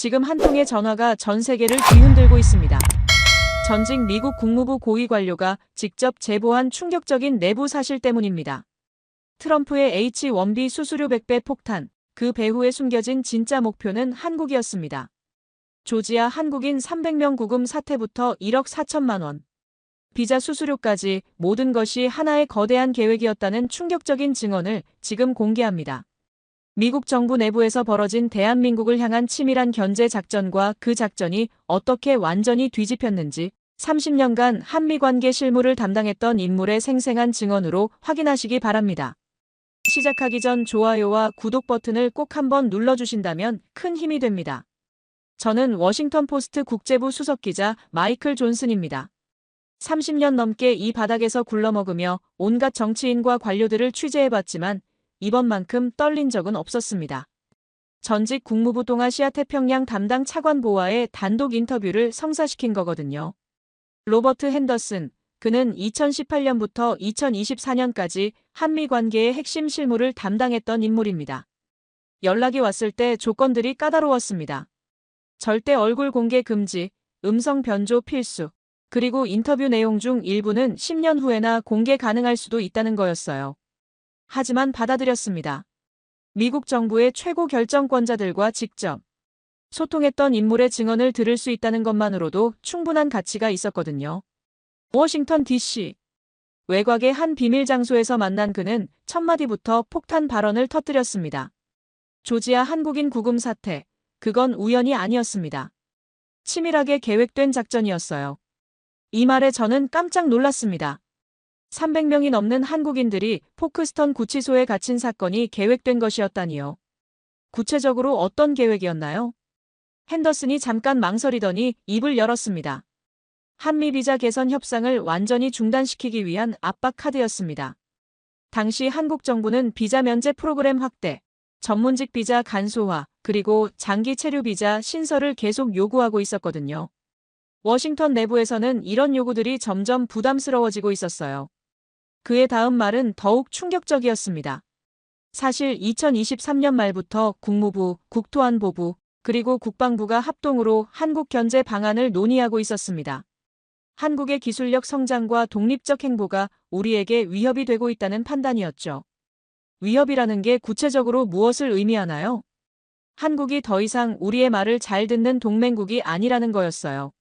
지금 한 통의 전화가 전 세계를 뒤흔들고 있습니다. 전직 미국 국무부 고위 관료가 직접 제보한 충격적인 내부 사실 때문입니다. 트럼프의 H-1B 수수료 100배 폭탄, 그 배후에 숨겨진 진짜 목표는 한국이었습니다. 조지아 한국인 300명 구금 사태부터 1억 4천만 원. 비자 수수료까지 모든 것이 하나의 거대한 계획이었다는 충격적인 증언을 지금 공개합니다. 미국 정부 내부에서 벌어진 대한민국을 향한 치밀한 견제 작전과 그 작전이 어떻게 완전히 뒤집혔는지 30년간 한미 관계 실무를 담당했던 인물의 생생한 증언으로 확인하시기 바랍니다. 시작하기 전 좋아요와 구독 버튼을 꼭 한번 눌러주신다면 큰 힘이 됩니다. 저는 워싱턴 포스트 국제부 수석기자 마이클 존슨입니다. 30년 넘게 이 바닥에서 굴러먹으며 온갖 정치인과 관료들을 취재해봤지만 이번만큼 떨린 적은 없었습니다. 전직 국무부 동아시아 태평양 담당 차관보와의 단독 인터뷰를 성사시킨 거거든요. 로버트 핸더슨, 그는 2018년부터 2024년까지 한미 관계의 핵심 실무를 담당했던 인물입니다. 연락이 왔을 때 조건들이 까다로웠습니다. 절대 얼굴 공개 금지, 음성 변조 필수, 그리고 인터뷰 내용 중 일부는 10년 후에나 공개 가능할 수도 있다는 거였어요. 하지만 받아들였습니다. 미국 정부의 최고 결정권자들과 직접 소통했던 인물의 증언을 들을 수 있다는 것만으로도 충분한 가치가 있었거든요. 워싱턴 DC. 외곽의 한 비밀 장소에서 만난 그는 첫 마디부터 폭탄 발언을 터뜨렸습니다. 조지아 한국인 구금 사태, 그건 우연이 아니었습니다. 치밀하게 계획된 작전이었어요. 이 말에 저는 깜짝 놀랐습니다. 300명이 넘는 한국인들이 포크스턴 구치소에 갇힌 사건이 계획된 것이었다니요. 구체적으로 어떤 계획이었나요? 핸더슨이 잠깐 망설이더니 입을 열었습니다. 한미 비자 개선 협상을 완전히 중단시키기 위한 압박 카드였습니다. 당시 한국 정부는 비자 면제 프로그램 확대, 전문직 비자 간소화, 그리고 장기 체류 비자 신설을 계속 요구하고 있었거든요. 워싱턴 내부에서는 이런 요구들이 점점 부담스러워지고 있었어요. 그의 다음 말은 더욱 충격적이었습니다. 사실 2023년 말부터 국무부, 국토안보부, 그리고 국방부가 합동으로 한국 견제 방안을 논의하고 있었습니다. 한국의 기술력 성장과 독립적 행보가 우리에게 위협이 되고 있다는 판단이었죠. 위협이라는 게 구체적으로 무엇을 의미하나요? 한국이 더 이상 우리의 말을 잘 듣는 동맹국이 아니라는 거였어요.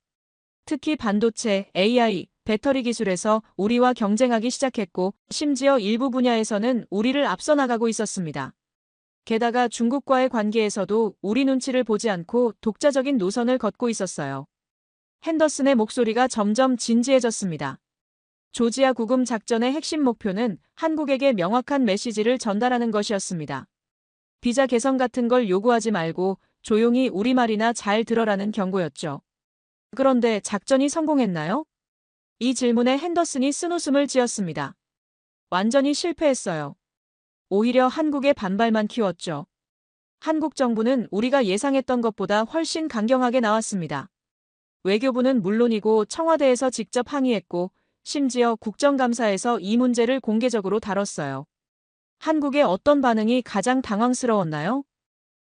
특히 반도체, AI, 배터리 기술에서 우리와 경쟁하기 시작했고 심지어 일부 분야에서는 우리를 앞서 나가고 있었습니다. 게다가 중국과의 관계에서도 우리 눈치를 보지 않고 독자적인 노선을 걷고 있었어요. 핸더슨의 목소리가 점점 진지해졌습니다. 조지아 구금 작전의 핵심 목표는 한국에게 명확한 메시지를 전달하는 것이었습니다. 비자 개선 같은 걸 요구하지 말고 조용히 우리말이나 잘 들어라는 경고였죠. 그런데 작전이 성공했나요? 이 질문에 핸더슨이 쓴웃음을 지었습니다. 완전히 실패했어요. 오히려 한국의 반발만 키웠죠. 한국 정부는 우리가 예상했던 것보다 훨씬 강경하게 나왔습니다. 외교부는 물론이고 청와대에서 직접 항의했고 심지어 국정감사에서 이 문제를 공개적으로 다뤘어요. 한국의 어떤 반응이 가장 당황스러웠나요?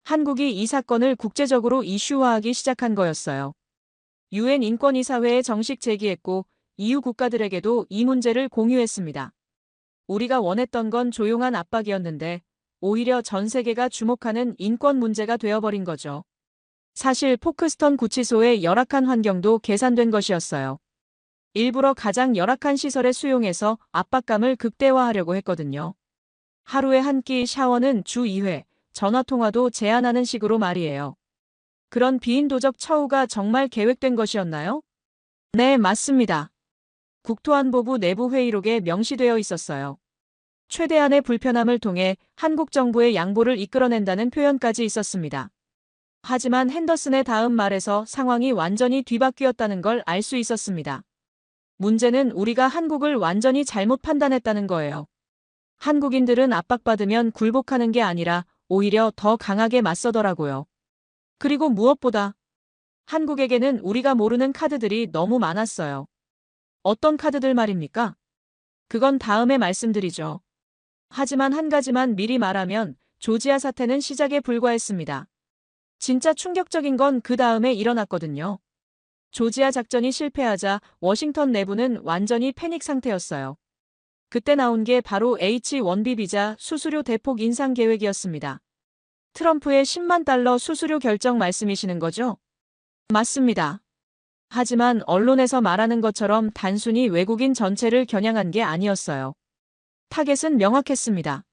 한국이 이 사건을 국제적으로 이슈화하기 시작한 거였어요. UN 인권이사회에 정식 제기했고 EU 국가들에게도 이 문제를 공유했습니다. 우리가 원했던 건 조용한 압박이었는데 오히려 전 세계가 주목하는 인권 문제가 되어버린 거죠. 사실 포크스턴 구치소의 열악한 환경도 계산된 것이었어요. 일부러 가장 열악한 시설에 수용해서 압박감을 극대화하려고 했거든요. 하루에 한 끼 샤워는 주 2회, 전화통화도 제한하는 식으로 말이에요. 그런 비인도적 처우가 정말 계획된 것이었나요? 네, 맞습니다. 국토안보부 내부 회의록에 명시되어 있었어요. 최대한의 불편함을 통해 한국 정부의 양보를 이끌어낸다는 표현까지 있었습니다. 하지만 핸더슨의 다음 말에서 상황이 완전히 뒤바뀌었다는 걸 알 수 있었습니다. 문제는 우리가 한국을 완전히 잘못 판단했다는 거예요. 한국인들은 압박받으면 굴복하는 게 아니라 오히려 더 강하게 맞서더라고요. 그리고 무엇보다 한국에게는 우리가 모르는 카드들이 너무 많았어요. 어떤 카드들 말입니까? 그건 다음에 말씀드리죠. 하지만 한 가지만 미리 말하면 조지아 사태는 시작에 불과했습니다. 진짜 충격적인 건 그 다음에 일어났거든요. 조지아 작전이 실패하자 워싱턴 내부는 완전히 패닉 상태였어요. 그때 나온 게 바로 H-1B 비자 수수료 대폭 인상 계획이었습니다. 트럼프의 10만 달러 수수료 결정 말씀이시는 거죠? 맞습니다. 하지만 언론에서 말하는 것처럼 단순히 외국인 전체를 겨냥한 게 아니었어요. 타겟은 명확했습니다.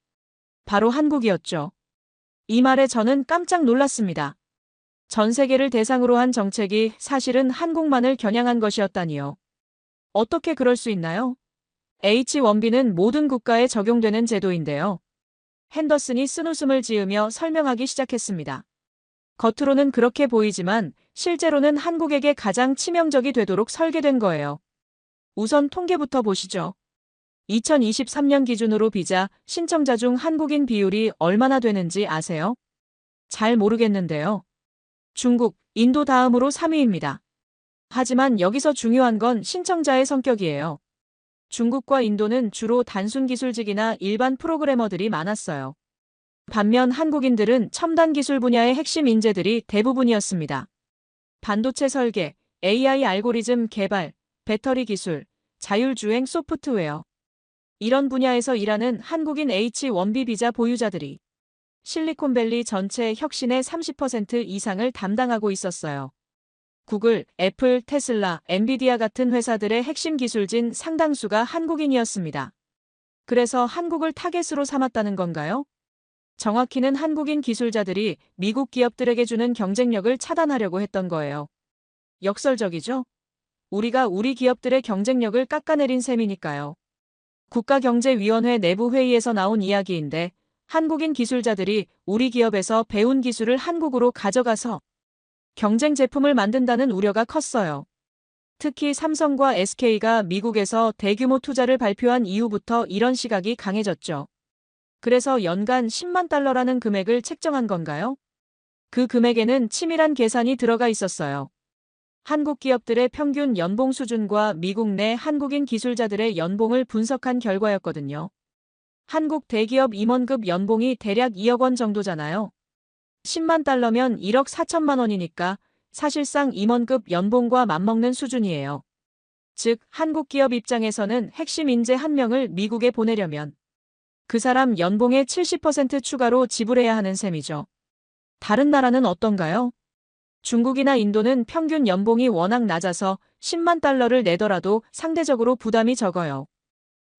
바로 한국이었죠. 이 말에 저는 깜짝 놀랐습니다. 전 세계를 대상으로 한 정책이 사실은 한국만을 겨냥한 것이었다니요. 어떻게 그럴 수 있나요? H-1B는 모든 국가에 적용되는 제도인데요. 핸더슨이 쓴웃음을 지으며 설명하기 시작했습니다. 겉으로는 그렇게 보이지만 실제로는 한국에게 가장 치명적이 되도록 설계된 거예요. 우선 통계부터 보시죠. 2023년 기준으로 비자 신청자 중 한국인 비율이 얼마나 되는지 아세요? 잘 모르겠는데요. 중국, 인도 다음으로 3위입니다. 하지만 여기서 중요한 건 신청자의 성격이에요. 중국과 인도는 주로 단순 기술직이나 일반 프로그래머들이 많았어요. 반면 한국인들은 첨단 기술 분야의 핵심 인재들이 대부분이었습니다. 반도체 설계, AI 알고리즘 개발, 배터리 기술, 자율주행 소프트웨어. 이런 분야에서 일하는 한국인 H-1B 비자 보유자들이 실리콘밸리 전체 혁신의 30% 이상을 담당하고 있었어요. 구글, 애플, 테슬라, 엔비디아 같은 회사들의 핵심 기술진 상당수가 한국인이었습니다. 그래서 한국을 타겟으로 삼았다는 건가요? 정확히는 한국인 기술자들이 미국 기업들에게 주는 경쟁력을 차단하려고 했던 거예요. 역설적이죠? 우리가 우리 기업들의 경쟁력을 깎아내린 셈이니까요. 국가경제위원회 내부 회의에서 나온 이야기인데 한국인 기술자들이 우리 기업에서 배운 기술을 한국으로 가져가서 경쟁 제품을 만든다는 우려가 컸어요. 특히 삼성과 SK가 미국에서 대규모 투자를 발표한 이후부터 이런 시각이 강해졌죠. 그래서 연간 10만 달러라는 금액을 책정한 건가요? 그 금액에는 치밀한 계산이 들어가 있었어요. 한국 기업들의 평균 연봉 수준과 미국 내 한국인 기술자들의 연봉을 분석한 결과였거든요. 한국 대기업 임원급 연봉이 대략 2억 원 정도잖아요. 10만 달러면 1억 4천만 원이니까 사실상 임원급 연봉과 맞먹는 수준이에요. 즉, 한국 기업 입장에서는 핵심 인재 한 명을 미국에 보내려면 그 사람 연봉의 70% 추가로 지불해야 하는 셈이죠. 다른 나라는 어떤가요? 중국이나 인도는 평균 연봉이 워낙 낮아서 10만 달러를 내더라도 상대적으로 부담이 적어요.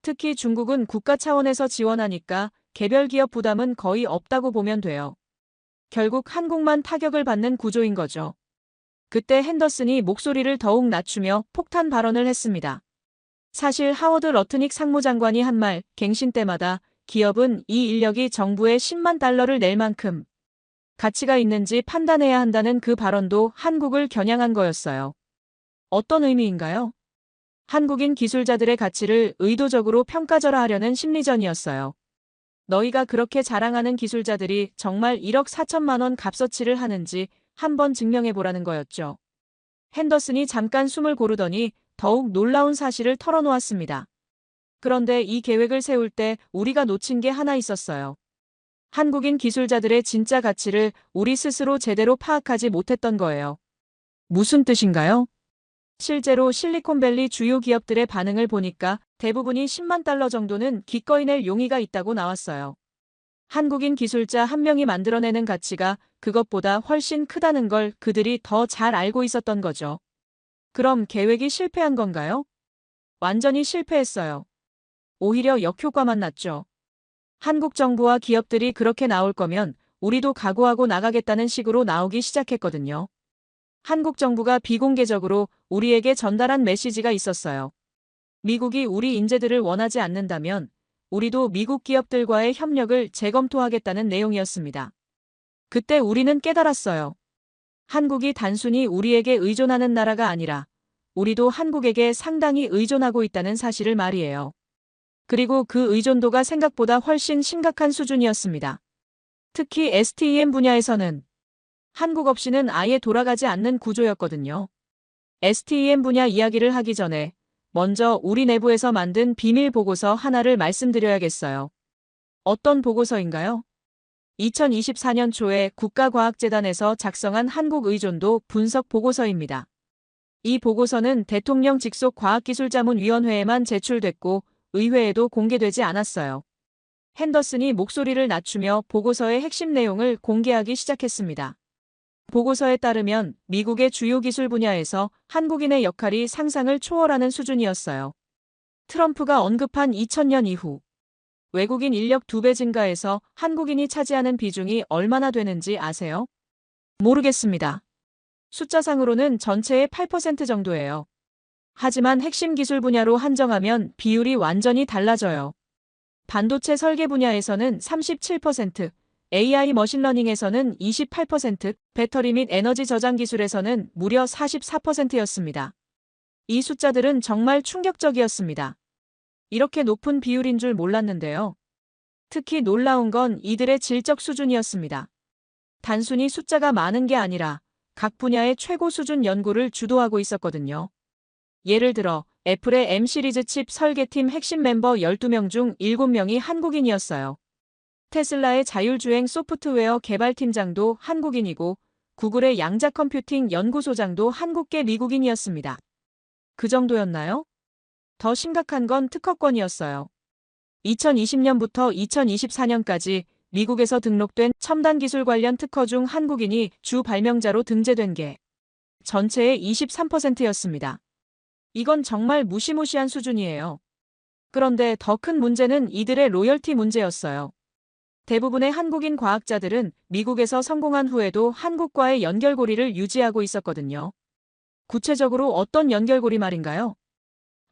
특히 중국은 국가 차원에서 지원하니까 개별 기업 부담은 거의 없다고 보면 돼요. 결국 한국만 타격을 받는 구조인 거죠. 그때 핸더슨이 목소리를 더욱 낮추며 폭탄 발언을 했습니다. 사실 하워드 러트닉 상무장관이 한 말, 갱신 때마다 기업은 이 인력이 정부에 10만 달러를 낼 만큼 가치가 있는지 판단해야 한다는 그 발언도 한국을 겨냥한 거였어요. 어떤 의미인가요? 한국인 기술자들의 가치를 의도적으로 평가절하하려는 심리전이었어요. 너희가 그렇게 자랑하는 기술자들이 정말 1억 4천만 원 값어치를 하는지 한번 증명해보라는 거였죠. 핸더슨이 잠깐 숨을 고르더니 더욱 놀라운 사실을 털어놓았습니다. 그런데 이 계획을 세울 때 우리가 놓친 게 하나 있었어요. 한국인 기술자들의 진짜 가치를 우리 스스로 제대로 파악하지 못했던 거예요. 무슨 뜻인가요? 실제로 실리콘밸리 주요 기업들의 반응을 보니까 대부분이 10만 달러 정도는 기꺼이 낼 용의가 있다고 나왔어요. 한국인 기술자 한 명이 만들어내는 가치가 그것보다 훨씬 크다는 걸 그들이 더 잘 알고 있었던 거죠. 그럼 계획이 실패한 건가요? 완전히 실패했어요. 오히려 역효과만 났죠. 한국 정부와 기업들이 그렇게 나올 거면 우리도 각오하고 나가겠다는 식으로 나오기 시작했거든요. 한국 정부가 비공개적으로 우리에게 전달한 메시지가 있었어요. 미국이 우리 인재들을 원하지 않는다면 우리도 미국 기업들과의 협력을 재검토하겠다는 내용이었습니다. 그때 우리는 깨달았어요. 한국이 단순히 우리에게 의존하는 나라가 아니라 우리도 한국에게 상당히 의존하고 있다는 사실을 말이에요. 그리고 그 의존도가 생각보다 훨씬 심각한 수준이었습니다. 특히 STEM 분야에서는 한국 없이는 아예 돌아가지 않는 구조였거든요. STEM 분야 이야기를 하기 전에 먼저 우리 내부에서 만든 비밀 보고서 하나를 말씀드려야겠어요. 어떤 보고서인가요? 2024년 초에 국가과학재단에서 작성한 한국 의존도 분석 보고서입니다. 이 보고서는 대통령 직속 과학기술자문위원회에만 제출됐고 의회에도 공개되지 않았어요. 핸더슨이 목소리를 낮추며 보고서의 핵심 내용을 공개하기 시작했습니다. 보고서에 따르면 미국의 주요 기술 분야에서 한국인의 역할이 상상을 초월하는 수준이었어요. 트럼프가 언급한 2000년 이후 외국인 인력 2배 증가해서 한국인이 차지하는 비중이 얼마나 되는지 아세요? 모르겠습니다. 숫자상으로는 전체의 8% 정도예요. 하지만 핵심 기술 분야로 한정하면 비율이 완전히 달라져요. 반도체 설계 분야에서는 37%, AI 머신러닝에서는 28%, 배터리 및 에너지 저장 기술에서는 무려 44%였습니다. 이 숫자들은 정말 충격적이었습니다. 이렇게 높은 비율인 줄 몰랐는데요. 특히 놀라운 건 이들의 질적 수준이었습니다. 단순히 숫자가 많은 게 아니라 각 분야의 최고 수준 연구를 주도하고 있었거든요. 예를 들어 애플의 M 시리즈 칩 설계팀 핵심 멤버 12명 중 7명이 한국인이었어요. 테슬라의 자율주행 소프트웨어 개발팀장도 한국인이고 구글의 양자 컴퓨팅 연구소장도 한국계 미국인이었습니다. 그 정도였나요? 더 심각한 건 특허권이었어요. 2020년부터 2024년까지 미국에서 등록된 첨단 기술 관련 특허 중 한국인이 주 발명자로 등재된 게 전체의 23%였습니다. 이건 정말 무시무시한 수준이에요. 그런데 더 큰 문제는 이들의 로열티 문제였어요. 대부분의 한국인 과학자들은 미국에서 성공한 후에도 한국과의 연결고리를 유지하고 있었거든요. 구체적으로 어떤 연결고리 말인가요?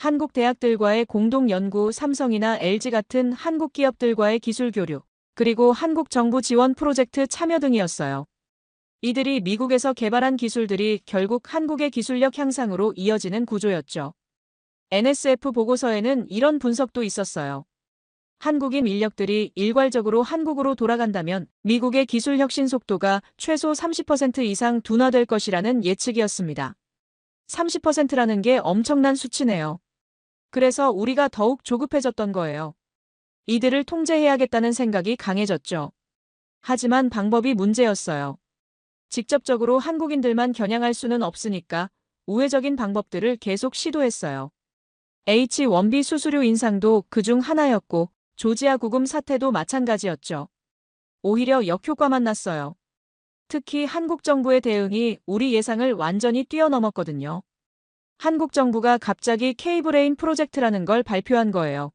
한국 대학들과의 공동 연구, 삼성이나 LG 같은 한국 기업들과의 기술 교류, 그리고 한국 정부 지원 프로젝트 참여 등이었어요. 이들이 미국에서 개발한 기술들이 결국 한국의 기술력 향상으로 이어지는 구조였죠. NSF 보고서에는 이런 분석도 있었어요. 한국인 인력들이 일괄적으로 한국으로 돌아간다면 미국의 기술 혁신 속도가 최소 30% 이상 둔화될 것이라는 예측이었습니다. 30%라는 게 엄청난 수치네요. 그래서 우리가 더욱 조급해졌던 거예요. 이들을 통제해야겠다는 생각이 강해졌죠. 하지만 방법이 문제였어요. 직접적으로 한국인들만 겨냥할 수는 없으니까 우회적인 방법들을 계속 시도했어요. H-1B 수수료 인상도 그중 하나였고 조지아 구금 사태도 마찬가지였죠. 오히려 역효과만 났어요. 특히 한국 정부의 대응이 우리 예상을 완전히 뛰어넘었거든요. 한국 정부가 갑자기 K브레인 프로젝트라는 걸 발표한 거예요.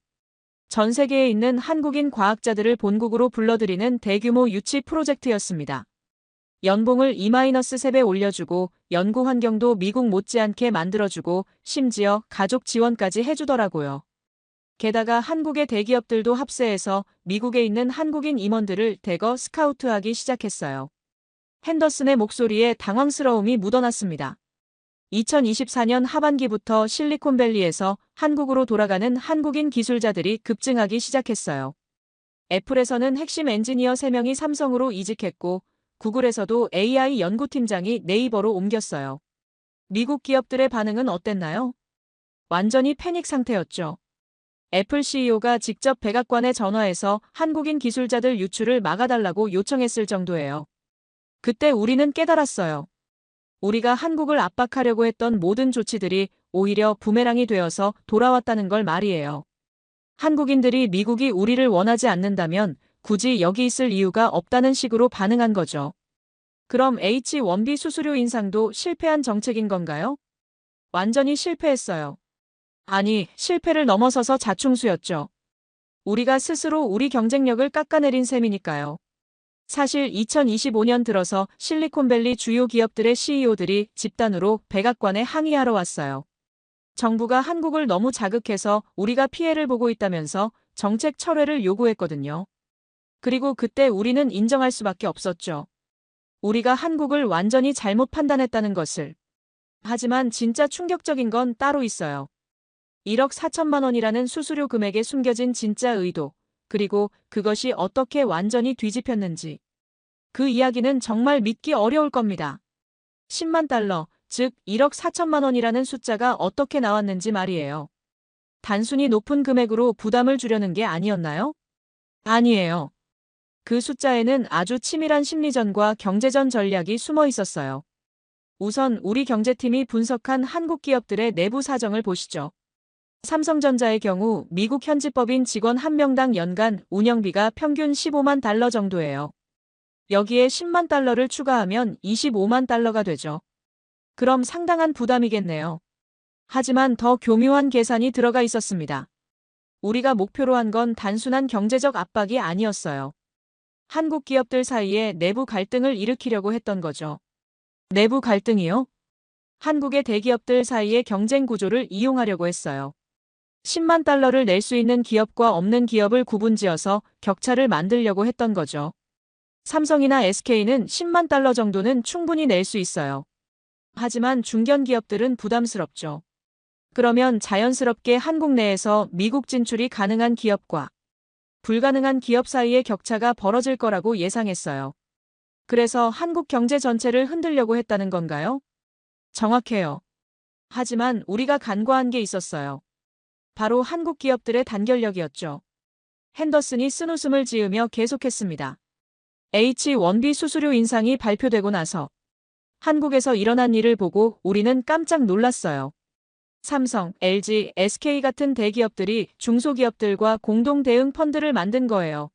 전 세계에 있는 한국인 과학자들을 본국으로 불러들이는 대규모 유치 프로젝트였습니다. 연봉을 2-3배 올려주고 연구 환경도 미국 못지않게 만들어주고 심지어 가족 지원까지 해주더라고요. 게다가 한국의 대기업들도 합세해서 미국에 있는 한국인 임원들을 대거 스카우트하기 시작했어요. 핸더슨의 목소리에 당황스러움이 묻어났습니다. 2024년 하반기부터 실리콘밸리에서 한국으로 돌아가는 한국인 기술자들이 급증하기 시작했어요. 애플에서는 핵심 엔지니어 3명이 삼성으로 이직했고 구글에서도 AI 연구팀장이 네이버로 옮겼어요. 미국 기업들의 반응은 어땠나요? 완전히 패닉 상태였죠. 애플 CEO가 직접 백악관에 전화해서 한국인 기술자들 유출을 막아달라고 요청했을 정도예요. 그때 우리는 깨달았어요. 우리가 한국을 압박하려고 했던 모든 조치들이 오히려 부메랑이 되어서 돌아왔다는 걸 말이에요. 한국인들이 미국이 우리를 원하지 않는다면 굳이 여기 있을 이유가 없다는 식으로 반응한 거죠. 그럼 H-1B 수수료 인상도 실패한 정책인 건가요? 완전히 실패했어요. 아니, 실패를 넘어서서 자충수였죠. 우리가 스스로 우리 경쟁력을 깎아내린 셈이니까요. 사실 2025년 들어서 실리콘밸리 주요 기업들의 CEO들이 집단으로 백악관에 항의하러 왔어요. 정부가 한국을 너무 자극해서 우리가 피해를 보고 있다면서 정책 철회를 요구했거든요. 그리고 그때 우리는 인정할 수밖에 없었죠. 우리가 한국을 완전히 잘못 판단했다는 것을. 하지만 진짜 충격적인 건 따로 있어요. 1억 4천만 원이라는 수수료 금액에 숨겨진 진짜 의도, 그리고 그것이 어떻게 완전히 뒤집혔는지. 그 이야기는 정말 믿기 어려울 겁니다. 10만 달러, 즉 1억 4천만 원이라는 숫자가 어떻게 나왔는지 말이에요. 단순히 높은 금액으로 부담을 주려는 게 아니었나요? 아니에요. 그 숫자에는 아주 치밀한 심리전과 경제전 전략이 숨어 있었어요. 우선 우리 경제팀이 분석한 한국 기업들의 내부 사정을 보시죠. 삼성전자의 경우 미국 현지법인 직원 1명당 연간 운영비가 평균 15만 달러 정도예요. 여기에 10만 달러를 추가하면 25만 달러가 되죠. 그럼 상당한 부담이겠네요. 하지만 더 교묘한 계산이 들어가 있었습니다. 우리가 목표로 한 건 단순한 경제적 압박이 아니었어요. 한국 기업들 사이에 내부 갈등을 일으키려고 했던 거죠. 내부 갈등이요? 한국의 대기업들 사이의 경쟁 구조를 이용하려고 했어요. 10만 달러를 낼 수 있는 기업과 없는 기업을 구분지어서 격차를 만들려고 했던 거죠. 삼성이나 SK는 10만 달러 정도는 충분히 낼 수 있어요. 하지만 중견 기업들은 부담스럽죠. 그러면 자연스럽게 한국 내에서 미국 진출이 가능한 기업과 불가능한 기업 사이의 격차가 벌어질 거라고 예상했어요. 그래서 한국 경제 전체를 흔들려고 했다는 건가요? 정확해요. 하지만 우리가 간과한 게 있었어요. 바로 한국 기업들의 단결력이었죠. 핸더슨이 쓴웃음을 지으며 계속했습니다. H1B 수수료 인상이 발표되고 나서 한국에서 일어난 일을 보고 우리는 깜짝 놀랐어요. 삼성, LG, SK 같은 대기업들이 중소기업들과 공동 대응 펀드를 만든 거예요.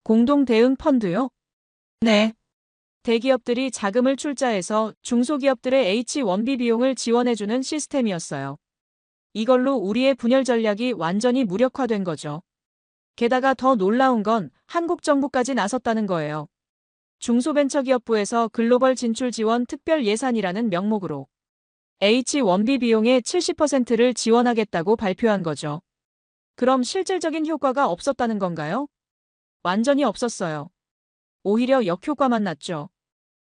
공동 대응 펀드요? 네. 대기업들이 자금을 출자해서 중소기업들의 H1B 비용을 지원해주는 시스템이었어요. 이걸로 우리의 분열 전략이 완전히 무력화된 거죠. 게다가 더 놀라운 건 한국 정부까지 나섰다는 거예요. 중소벤처기업부에서 글로벌 진출 지원 특별 예산이라는 명목으로 H1B 비용의 70%를 지원하겠다고 발표한 거죠. 그럼 실질적인 효과가 없었다는 건가요? 완전히 없었어요. 오히려 역효과만 났죠.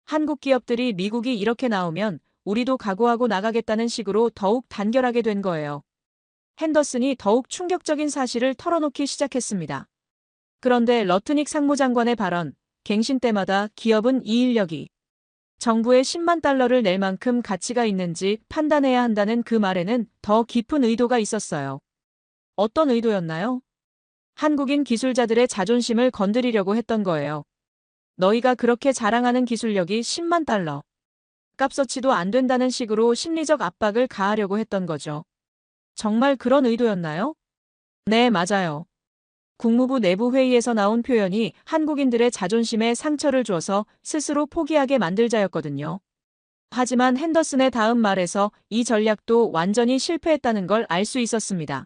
한국 기업들이 미국이 이렇게 나오면 우리도 각오하고 나가겠다는 식으로 더욱 단결하게 된 거예요. 핸더슨이 더욱 충격적인 사실을 털어놓기 시작했습니다. 그런데 러트닉 상무장관의 발언, 갱신 때마다 기업은 이인력이 정부에 10만 달러를 낼 만큼 가치가 있는지 판단해야 한다는 그 말에는 더 깊은 의도가 있었어요. 어떤 의도였나요? 한국인 기술자들의 자존심을 건드리려고 했던 거예요. 너희가 그렇게 자랑하는 기술력이 10만 달러. 값어치도 안 된다는 식으로 심리적 압박을 가하려고 했던 거죠. 정말 그런 의도였나요? 네, 맞아요. 국무부 내부 회의에서 나온 표현이 한국인들의 자존심에 상처를 줘서 스스로 포기하게 만들자였거든요. 하지만 핸더슨의 다음 말에서 이 전략도 완전히 실패했다는 걸 알 수 있었습니다.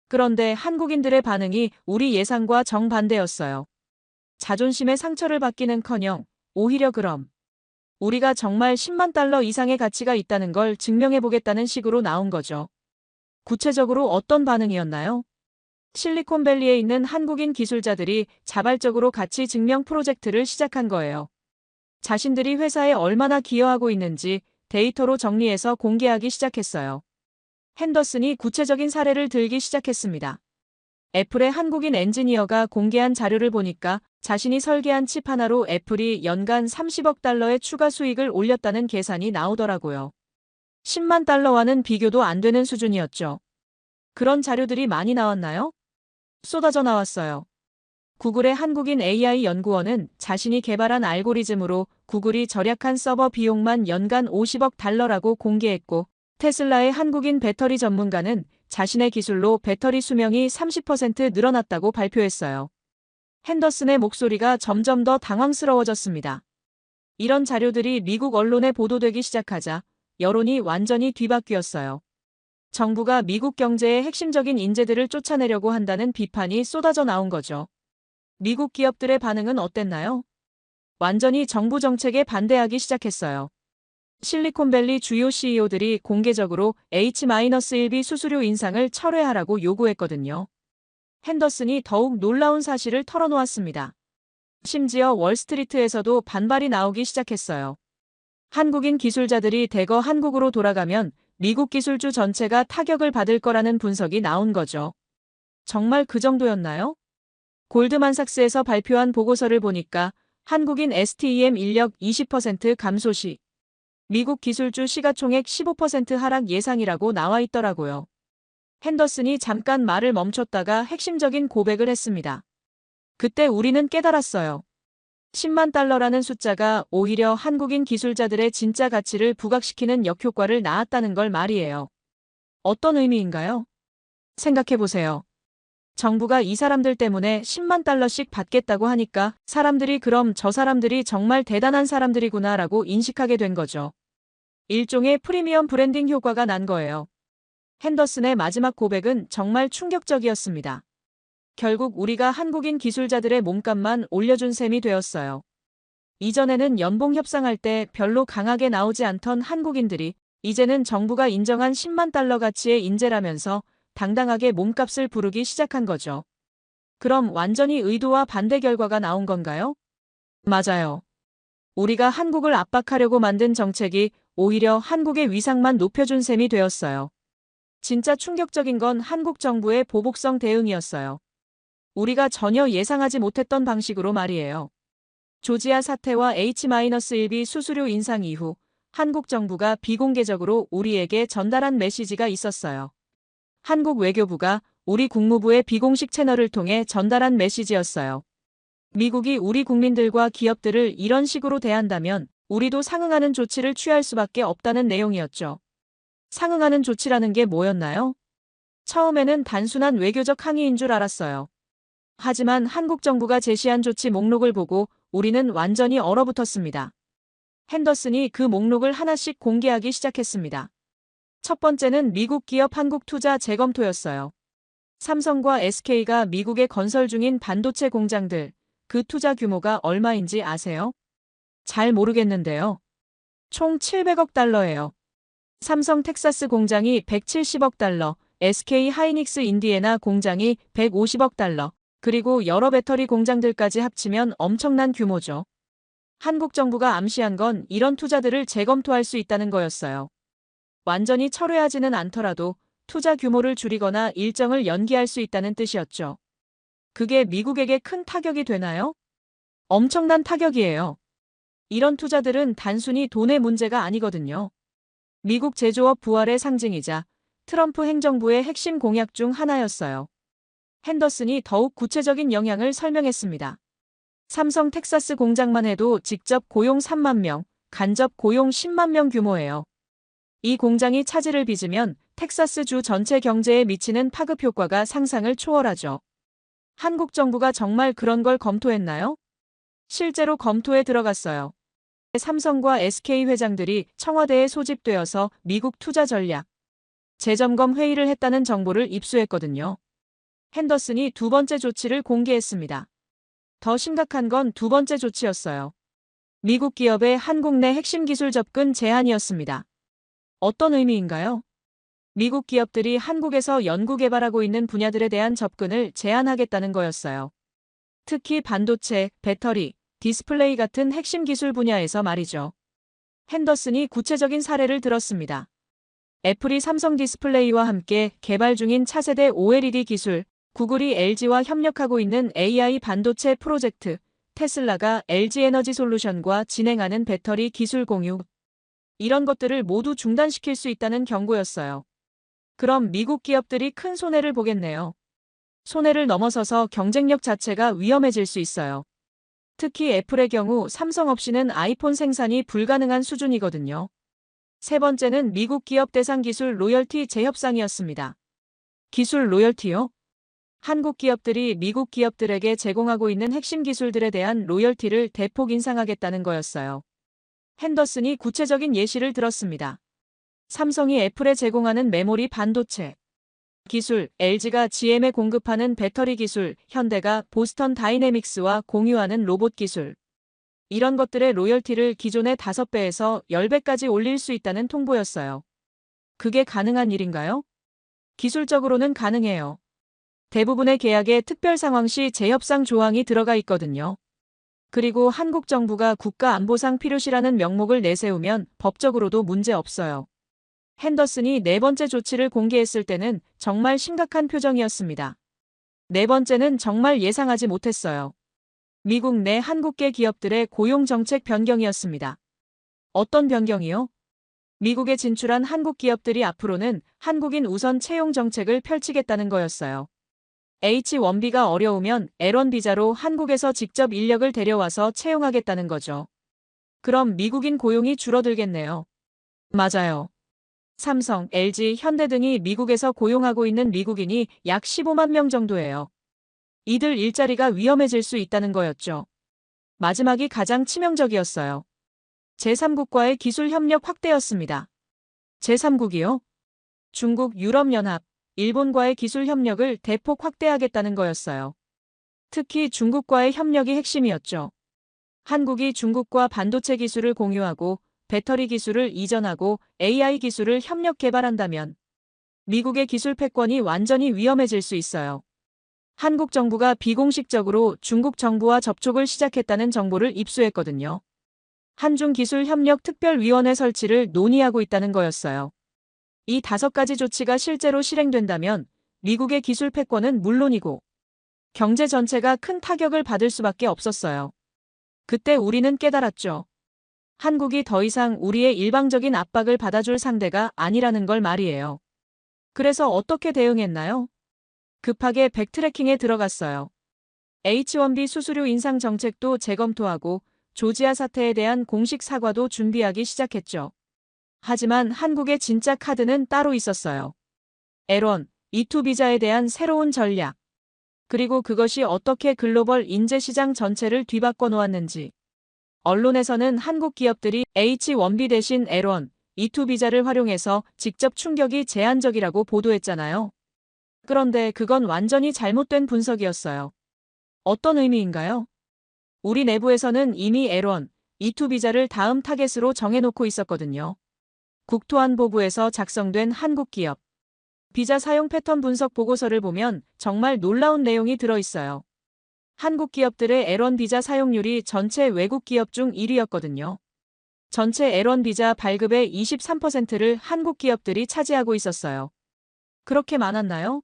그런데 한국인들의 반응이 우리 예상과 정반대였어요. 자존심의 상처를 받기는커녕 오히려 그럼 우리가 정말 10만 달러 이상의 가치가 있다는 걸 증명해보겠다는 식으로 나온 거죠. 구체적으로 어떤 반응이었나요? 실리콘밸리에 있는 한국인 기술자들이 자발적으로 가치 증명 프로젝트를 시작한 거예요. 자신들이 회사에 얼마나 기여하고 있는지 데이터로 정리해서 공개하기 시작했어요. 핸더슨이 구체적인 사례를 들기 시작했습니다. 애플의 한국인 엔지니어가 공개한 자료를 보니까 자신이 설계한 칩 하나로 애플이 연간 30억 달러의 추가 수익을 올렸다는 계산이 나오더라고요. 10만 달러와는 비교도 안 되는 수준이었죠. 그런 자료들이 많이 나왔나요? 쏟아져 나왔어요. 구글의 한국인 AI 연구원은 자신이 개발한 알고리즘으로 구글이 절약한 서버 비용만 연간 50억 달러라고 공개했고, 테슬라의 한국인 배터리 전문가는 자신의 기술로 배터리 수명이 30% 늘어났다고 발표했어요. 핸더슨의 목소리가 점점 더 당황스러워졌습니다. 이런 자료들이 미국 언론에 보도되기 시작하자 여론이 완전히 뒤바뀌었어요. 정부가 미국 경제의 핵심적인 인재들을 쫓아내려고 한다는 비판이 쏟아져 나온 거죠. 미국 기업들의 반응은 어땠나요? 완전히 정부 정책에 반대하기 시작했어요. 실리콘밸리 주요 CEO들이 공개적으로 H-1B 수수료 인상을 철회하라고 요구했거든요. 핸더슨이 더욱 놀라운 사실을 털어놓았습니다. 심지어 월스트리트에서도 반발이 나오기 시작했어요. 한국인 기술자들이 대거 한국으로 돌아가면 미국 기술주 전체가 타격을 받을 거라는 분석이 나온 거죠. 정말 그 정도였나요? 골드만삭스에서 발표한 보고서를 보니까 한국인 STEM 인력 20% 감소 시 미국 기술주 시가총액 15% 하락 예상이라고 나와 있더라고요. 핸더슨이 잠깐 말을 멈췄다가 핵심적인 고백을 했습니다. 그때 우리는 깨달았어요. 10만 달러라는 숫자가 오히려 한국인 기술자들의 진짜 가치를 부각시키는 역효과를 낳았다는 걸 말이에요. 어떤 의미인가요? 생각해보세요. 정부가 이 사람들 때문에 10만 달러씩 받겠다고 하니까 사람들이 그럼 저 사람들이 정말 대단한 사람들이구나라고 인식하게 된 거죠. 일종의 프리미엄 브랜딩 효과가 난 거예요. 핸더슨의 마지막 고백은 정말 충격적이었습니다. 결국 우리가 한국인 기술자들의 몸값만 올려준 셈이 되었어요. 이전에는 연봉 협상할 때 별로 강하게 나오지 않던 한국인들이 이제는 정부가 인정한 10만 달러 가치의 인재라면서 당당하게 몸값을 부르기 시작한 거죠. 그럼 완전히 의도와 반대 결과가 나온 건가요? 맞아요. 우리가 한국을 압박하려고 만든 정책이 오히려 한국의 위상만 높여준 셈이 되었어요. 진짜 충격적인 건 한국 정부의 보복성 대응이었어요. 우리가 전혀 예상하지 못했던 방식으로 말이에요. 조지아 사태와 H-1B 수수료 인상 이후 한국 정부가 비공개적으로 우리에게 전달한 메시지가 있었어요. 한국 외교부가 우리 국무부의 비공식 채널을 통해 전달한 메시지였어요. 미국이 우리 국민들과 기업들을 이런 식으로 대한다면 우리도 상응하는 조치를 취할 수밖에 없다는 내용이었죠. 상응하는 조치라는 게 뭐였나요? 처음에는 단순한 외교적 항의인 줄 알았어요. 하지만 한국 정부가 제시한 조치 목록을 보고 우리는 완전히 얼어붙었습니다. 핸더슨이 그 목록을 하나씩 공개하기 시작했습니다. 첫 번째는 미국 기업 한국 투자 재검토였어요. 삼성과 SK가 미국에 건설 중인 반도체 공장들, 그 투자 규모가 얼마인지 아세요? 잘 모르겠는데요. 총 700억 달러예요. 삼성 텍사스 공장이 170억 달러, SK 하이닉스 인디애나 공장이 150억 달러, 그리고 여러 배터리 공장들까지 합치면 엄청난 규모죠. 한국 정부가 암시한 건 이런 투자들을 재검토할 수 있다는 거였어요. 완전히 철회하지는 않더라도 투자 규모를 줄이거나 일정을 연기할 수 있다는 뜻이었죠. 그게 미국에게 큰 타격이 되나요? 엄청난 타격이에요. 이런 투자들은 단순히 돈의 문제가 아니거든요. 미국 제조업 부활의 상징이자 트럼프 행정부의 핵심 공약 중 하나였어요. 핸더슨이 더욱 구체적인 영향을 설명했습니다. 삼성 텍사스 공장만 해도 직접 고용 3만 명, 간접 고용 10만 명 규모예요. 이 공장이 차질을 빚으면 텍사스 주 전체 경제에 미치는 파급 효과가 상상을 초월하죠. 한국 정부가 정말 그런 걸 검토했나요? 실제로 검토에 들어갔어요. 삼성과 SK 회장들이 청와대에 소집되어서 미국 투자 전략, 재점검 회의를 했다는 정보를 입수했거든요. 핸더슨이 두 번째 조치를 공개했습니다. 더 심각한 건 두 번째 조치였어요. 미국 기업의 한국 내 핵심 기술 접근 제한이었습니다. 어떤 의미인가요? 미국 기업들이 한국에서 연구개발하고 있는 분야들에 대한 접근을 제한하겠다는 거였어요. 특히 반도체, 배터리, 디스플레이 같은 핵심 기술 분야에서 말이죠. 핸더슨이 구체적인 사례를 들었습니다. 애플이 삼성 디스플레이와 함께 개발 중인 차세대 OLED 기술, 구글이 LG와 협력하고 있는 AI 반도체 프로젝트, 테슬라가 LG에너지솔루션과 진행하는 배터리 기술 공유, 이런 것들을 모두 중단시킬 수 있다는 경고였어요. 그럼 미국 기업들이 큰 손해를 보겠네요. 손해를 넘어서서 경쟁력 자체가 위험해질 수 있어요. 특히 애플의 경우 삼성 없이는 아이폰 생산이 불가능한 수준이거든요. 세 번째는 미국 기업 대상 기술 로열티 재협상이었습니다. 기술 로열티요? 한국 기업들이 미국 기업들에게 제공하고 있는 핵심 기술들에 대한 로열티를 대폭 인상하겠다는 거였어요. 핸더슨이 구체적인 예시를 들었습니다. 삼성이 애플에 제공하는 메모리 반도체 기술, LG가 GM에 공급하는 배터리 기술, 현대가 보스턴 다이내믹스와 공유하는 로봇 기술. 이런 것들의 로열티를 기존의 5배에서 10배까지 올릴 수 있다는 통보였어요. 그게 가능한 일인가요? 기술적으로는 가능해요. 대부분의 계약에 특별 상황 시 재협상 조항이 들어가 있거든요. 그리고 한국 정부가 국가안보상 필요시라는 명목을 내세우면 법적으로도 문제 없어요. 핸더슨이 네 번째 조치를 공개했을 때는 정말 심각한 표정이었습니다. 네 번째는 정말 예상하지 못했어요. 미국 내 한국계 기업들의 고용 정책 변경이었습니다. 어떤 변경이요? 미국에 진출한 한국 기업들이 앞으로는 한국인 우선 채용 정책을 펼치겠다는 거였어요. H1B가 어려우면 L1 비자로 한국에서 직접 인력을 데려와서 채용하겠다는 거죠. 그럼 미국인 고용이 줄어들겠네요. 맞아요. 삼성, LG, 현대 등이 미국에서 고용하고 있는 미국인이 약 15만 명 정도예요. 이들 일자리가 위험해질 수 있다는 거였죠. 마지막이 가장 치명적이었어요. 제3국과의 기술 협력 확대였습니다. 제3국이요? 중국, 유럽연합, 일본과의 기술 협력을 대폭 확대하겠다는 거였어요. 특히 중국과의 협력이 핵심이었죠. 한국이 중국과 반도체 기술을 공유하고 배터리 기술을 이전하고 AI 기술을 협력 개발한다면 미국의 기술 패권이 완전히 위험해질 수 있어요. 한국 정부가 비공식적으로 중국 정부와 접촉을 시작했다는 정보를 입수했거든요. 한중기술협력특별위원회 설치를 논의하고 있다는 거였어요. 이 5가지 조치가 실제로 실행된다면 미국의 기술 패권은 물론이고 경제 전체가 큰 타격을 받을 수밖에 없었어요. 그때 우리는 깨달았죠. 한국이 더 이상 우리의 일방적인 압박을 받아줄 상대가 아니라는 걸 말이에요. 그래서 어떻게 대응했나요? 급하게 백트래킹에 들어갔어요. H1B 수수료 인상 정책도 재검토하고 조지아 사태에 대한 공식 사과도 준비하기 시작했죠. 하지만 한국의 진짜 카드는 따로 있었어요. L1, E2 비자에 대한 새로운 전략. 그리고 그것이 어떻게 글로벌 인재 시장 전체를 뒤바꿔 놓았는지. 언론에서는 한국 기업들이 H1B 대신 L1, E2 비자를 활용해서 직접 충격이 제한적이라고 보도했잖아요. 그런데 그건 완전히 잘못된 분석이었어요. 어떤 의미인가요? 우리 내부에서는 이미 L1, E2 비자를 다음 타겟으로 정해놓고 있었거든요. 국토안보부에서 작성된 한국 기업 비자 사용 패턴 분석 보고서를 보면 정말 놀라운 내용이 들어있어요. 한국 기업들의 L1 비자 사용률이 전체 외국 기업 중 1위였거든요. 전체 L1 비자 발급의 23%를 한국 기업들이 차지하고 있었어요. 그렇게 많았나요?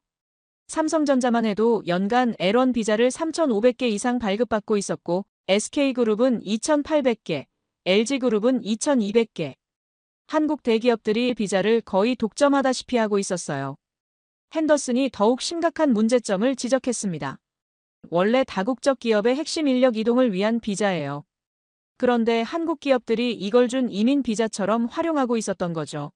삼성전자만 해도 연간 L1 비자를 3,500개 이상 발급받고 있었고 SK그룹은 2,800개, LG그룹은 2,200개. 한국 대기업들이 비자를 거의 독점하다시피 하고 있었어요. 핸더슨이 더욱 심각한 문제점을 지적했습니다. 원래 다국적 기업의 핵심 인력 이동을 위한 비자예요. 그런데 한국 기업들이 이걸 준 이민 비자처럼 활용하고 있었던 거죠.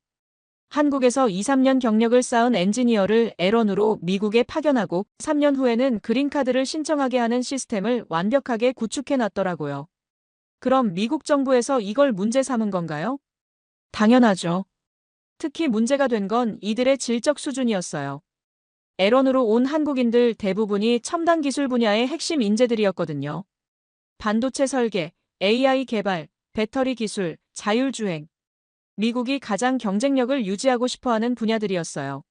한국에서 2, 3년 경력을 쌓은 엔지니어를 L1으로 미국에 파견하고 3년 후에는 그린카드를 신청하게 하는 시스템을 완벽하게 구축해 놨더라고요. 그럼 미국 정부에서 이걸 문제 삼은 건가요? 당연하죠. 특히 문제가 된 건 이들의 질적 수준이었어요. L1으로 온 한국인들 대부분이 첨단 기술 분야의 핵심 인재들이었거든요. 반도체 설계, AI 개발, 배터리 기술, 자율주행. 미국이 가장 경쟁력을 유지하고 싶어하는 분야들이었어요.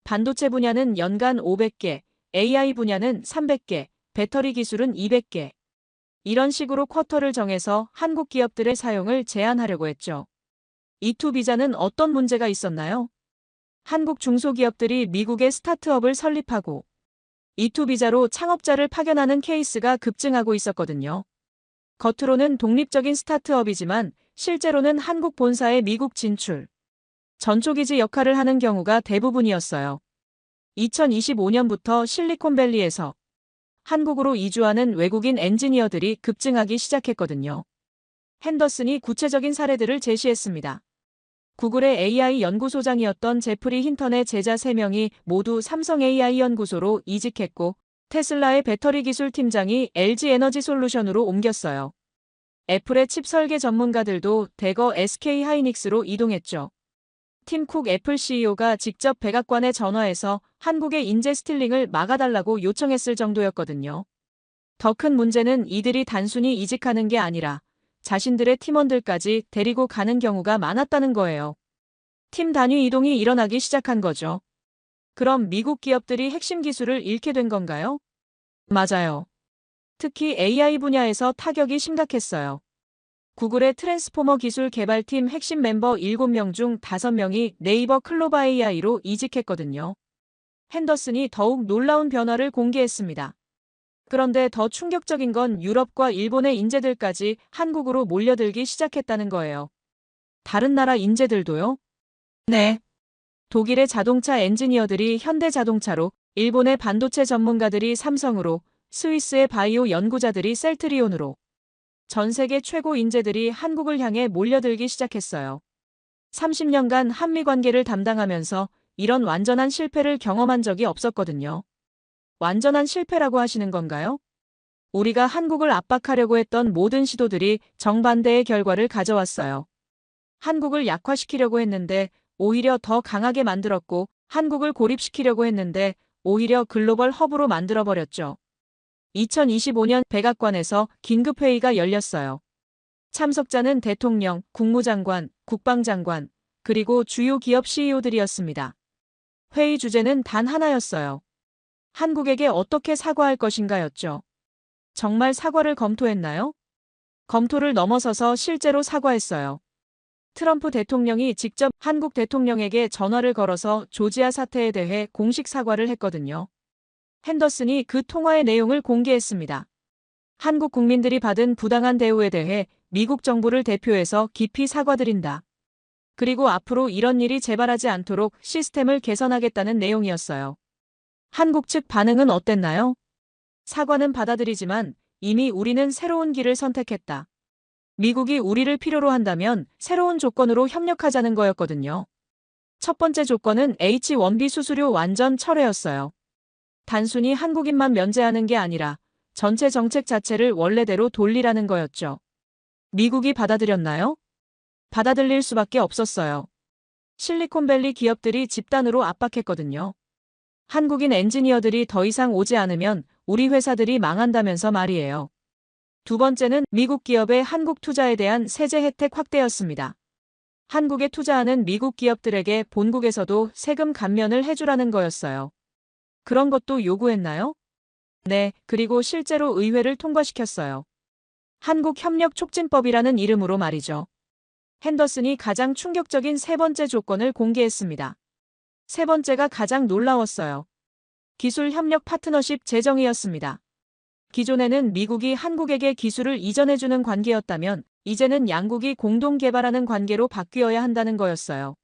반도체 분야는 연간 500개, AI 분야는 300개, 배터리 기술은 200개. 이런 식으로 쿼터를 정해서 한국 기업들의 사용을 제한하려고 했죠. E2 비자는 어떤 문제가 있었나요? 한국 중소기업들이 미국의 스타트업을 설립하고 E2 비자로 창업자를 파견하는 케이스가 급증하고 있었거든요. 겉으로는 독립적인 스타트업이지만 실제로는 한국 본사의 미국 진출, 전초기지 역할을 하는 경우가 대부분이었어요. 2025년부터 실리콘밸리에서 한국으로 이주하는 외국인 엔지니어들이 급증하기 시작했거든요. 핸더슨이 구체적인 사례들을 제시했습니다. 구글의 AI 연구소장이었던 제프리 힌턴의 제자 3명이 모두 삼성 AI 연구소로 이직했고 테슬라의 배터리 기술 팀장이 LG 에너지 솔루션으로 옮겼어요. 애플의 칩 설계 전문가들도 대거 SK 하이닉스로 이동했죠. 팀 쿡 애플 CEO가 직접 백악관에 전화해서 한국의 인재 스틸링을 막아달라고 요청했을 정도였거든요. 더 큰 문제는 이들이 단순히 이직하는 게 아니라 자신들의 팀원들까지 데리고 가는 경우가 많았다는 거예요. 팀 단위 이동이 일어나기 시작한 거죠. 그럼 미국 기업들이 핵심 기술을 잃게 된 건가요? 맞아요. 특히 AI 분야에서 타격이 심각했어요. 구글의 트랜스포머 기술 개발팀 핵심 멤버 7명 중 5명이 네이버 클로바 AI로 이직했거든요. 핸더슨이 더욱 놀라운 변화를 공개했습니다. 그런데 더 충격적인 건 유럽과 일본의 인재들까지 한국으로 몰려들기 시작했다는 거예요. 다른 나라 인재들도요? 네. 독일의 자동차 엔지니어들이 현대 자동차로, 일본의 반도체 전문가들이 삼성으로, 스위스의 바이오 연구자들이 셀트리온으로, 전 세계 최고 인재들이 한국을 향해 몰려들기 시작했어요. 30년간 한미 관계를 담당하면서 이런 완전한 실패를 경험한 적이 없었거든요. 완전한 실패라고 하시는 건가요? 우리가 한국을 압박하려고 했던 모든 시도들이 정반대의 결과를 가져왔어요. 한국을 약화시키려고 했는데 오히려 더 강하게 만들었고, 한국을 고립시키려고 했는데 오히려 글로벌 허브로 만들어버렸죠. 2025년 백악관에서 긴급회의가 열렸어요. 참석자는 대통령, 국무장관, 국방장관, 그리고 주요 기업 CEO들이었습니다. 회의 주제는 단 하나였어요. 한국에게 어떻게 사과할 것인가였죠. 정말 사과를 검토했나요? 검토를 넘어서서 실제로 사과했어요. 트럼프 대통령이 직접 한국 대통령에게 전화를 걸어서 조지아 사태에 대해 공식 사과를 했거든요. 핸더슨이 그 통화의 내용을 공개했습니다. 한국 국민들이 받은 부당한 대우에 대해 미국 정부를 대표해서 깊이 사과드린다. 그리고 앞으로 이런 일이 재발하지 않도록 시스템을 개선하겠다는 내용이었어요. 한국 측 반응은 어땠나요? 사과는 받아들이지만 이미 우리는 새로운 길을 선택했다. 미국이 우리를 필요로 한다면 새로운 조건으로 협력하자는 거였거든요. 첫 번째 조건은 H-1B 수수료 완전 철회였어요. 단순히 한국인만 면제하는 게 아니라 전체 정책 자체를 원래대로 돌리라는 거였죠. 미국이 받아들였나요? 받아들일 수밖에 없었어요. 실리콘밸리 기업들이 집단으로 압박했거든요. 한국인 엔지니어들이 더 이상 오지 않으면 우리 회사들이 망한다면서 말이에요. 두 번째는 미국 기업의 한국 투자에 대한 세제 혜택 확대였습니다. 한국에 투자하는 미국 기업들에게 본국에서도 세금 감면을 해주라는 거였어요. 그런 것도 요구했나요? 네, 그리고 실제로 의회를 통과시켰어요. 한국협력촉진법이라는 이름으로 말이죠. 핸더슨이 가장 충격적인 세 번째 조건을 공개했습니다. 세 번째가 가장 놀라웠어요. 기술협력 파트너십 제정이었습니다. 기존에는 미국이 한국에게 기술을 이전해주는 관계였다면 이제는 양국이 공동 개발하는 관계로 바뀌어야 한다는 거였어요.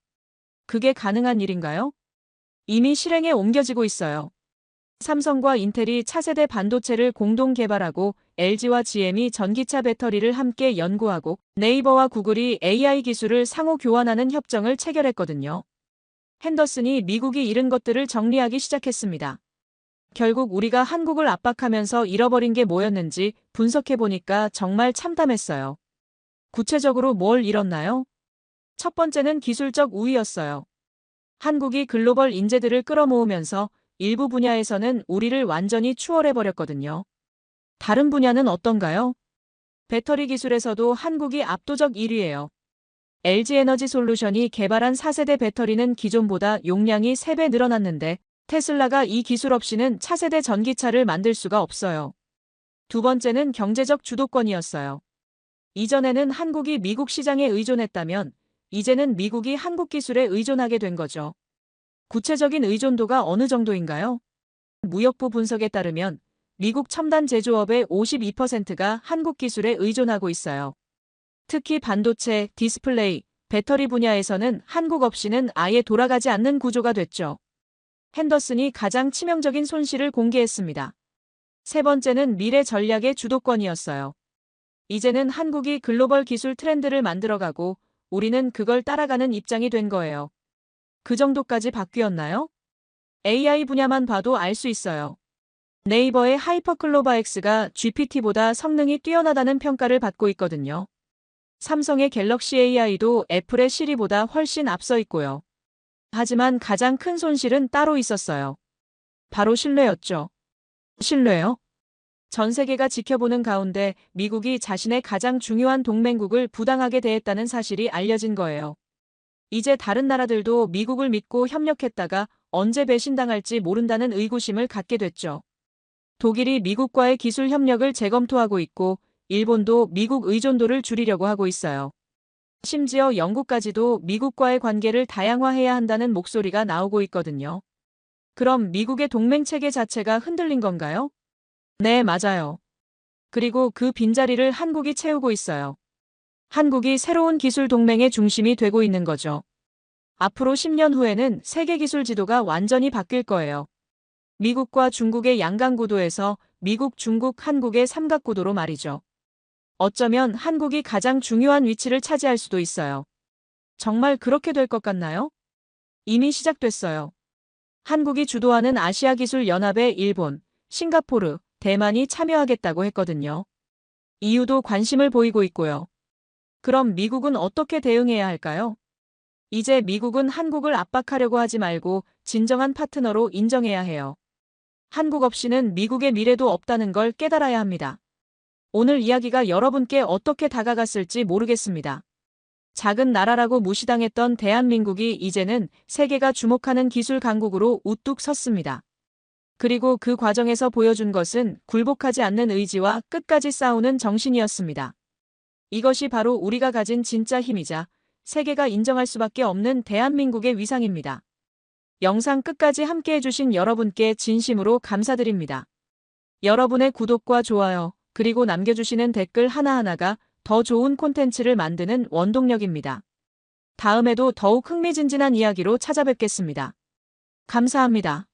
그게 가능한 일인가요? 이미 실행에 옮겨지고 있어요. 삼성과 인텔이 차세대 반도체를 공동 개발하고 LG와 GM이 전기차 배터리를 함께 연구하고 네이버와 구글이 AI 기술을 상호 교환하는 협정을 체결했거든요. 핸더슨이 미국이 잃은 것들을 정리하기 시작했습니다. 결국 우리가 한국을 압박하면서 잃어버린 게 뭐였는지 분석해보니까 정말 참담했어요. 구체적으로 뭘 잃었나요? 첫 번째는 기술적 우위였어요. 한국이 글로벌 인재들을 끌어모으면서 일부 분야에서는 우리를 완전히 추월해버렸거든요. 다른 분야는 어떤가요? 배터리 기술에서도 한국이 압도적 1위예요. LG에너지솔루션이 개발한 4세대 배터리는 기존보다 용량이 3배 늘어났는데 테슬라가 이 기술 없이는 차세대 전기차를 만들 수가 없어요. 두 번째는 경제적 주도권이었어요. 이전에는 한국이 미국 시장에 의존했다면 이제는 미국이 한국 기술에 의존하게 된 거죠. 구체적인 의존도가 어느 정도인가요? 무역부 분석에 따르면 미국 첨단 제조업의 52%가 한국 기술에 의존하고 있어요. 특히 반도체, 디스플레이, 배터리 분야에서는 한국 없이는 아예 돌아가지 않는 구조가 됐죠. 핸더슨이 가장 치명적인 손실을 공개했습니다. 세 번째는 미래 전략의 주도권이었어요. 이제는 한국이 글로벌 기술 트렌드를 만들어가고 우리는 그걸 따라가는 입장이 된 거예요. 그 정도까지 바뀌었나요? AI 분야만 봐도 알 수 있어요. 네이버의 하이퍼클로바 X가 GPT보다 성능이 뛰어나다는 평가를 받고 있거든요. 삼성의 갤럭시 AI도 애플의 시리보다 훨씬 앞서 있고요. 하지만 가장 큰 손실은 따로 있었어요. 바로 신뢰였죠. 신뢰요? 전 세계가 지켜보는 가운데 미국이 자신의 가장 중요한 동맹국을 부당하게 대했다는 사실이 알려진 거예요. 이제 다른 나라들도 미국을 믿고 협력했다가 언제 배신당할지 모른다는 의구심을 갖게 됐죠. 독일이 미국과의 기술 협력을 재검토하고 있고 일본도 미국 의존도를 줄이려고 하고 있어요. 심지어 영국까지도 미국과의 관계를 다양화해야 한다는 목소리가 나오고 있거든요. 그럼 미국의 동맹 체계 자체가 흔들린 건가요? 네, 맞아요. 그리고 그 빈자리를 한국이 채우고 있어요. 한국이 새로운 기술 동맹의 중심이 되고 있는 거죠. 앞으로 10년 후에는 세계 기술 지도가 완전히 바뀔 거예요. 미국과 중국의 양강구도에서 미국, 중국, 한국의 삼각구도로 말이죠. 어쩌면 한국이 가장 중요한 위치를 차지할 수도 있어요. 정말 그렇게 될 것 같나요? 이미 시작됐어요. 한국이 주도하는 아시아기술연합에 일본, 싱가포르, 대만이 참여하겠다고 했거든요. EU도 관심을 보이고 있고요. 그럼 미국은 어떻게 대응해야 할까요? 이제 미국은 한국을 압박하려고 하지 말고 진정한 파트너로 인정해야 해요. 한국 없이는 미국의 미래도 없다는 걸 깨달아야 합니다. 오늘 이야기가 여러분께 어떻게 다가갔을지 모르겠습니다. 작은 나라라고 무시당했던 대한민국이 이제는 세계가 주목하는 기술 강국으로 우뚝 섰습니다. 그리고 그 과정에서 보여준 것은 굴복하지 않는 의지와 끝까지 싸우는 정신이었습니다. 이것이 바로 우리가 가진 진짜 힘이자 세계가 인정할 수밖에 없는 대한민국의 위상입니다. 영상 끝까지 함께 해주신 여러분께 진심으로 감사드립니다. 여러분의 구독과 좋아요, 그리고 남겨주시는 댓글 하나하나가 더 좋은 콘텐츠를 만드는 원동력입니다. 다음에도 더욱 흥미진진한 이야기로 찾아뵙겠습니다. 감사합니다.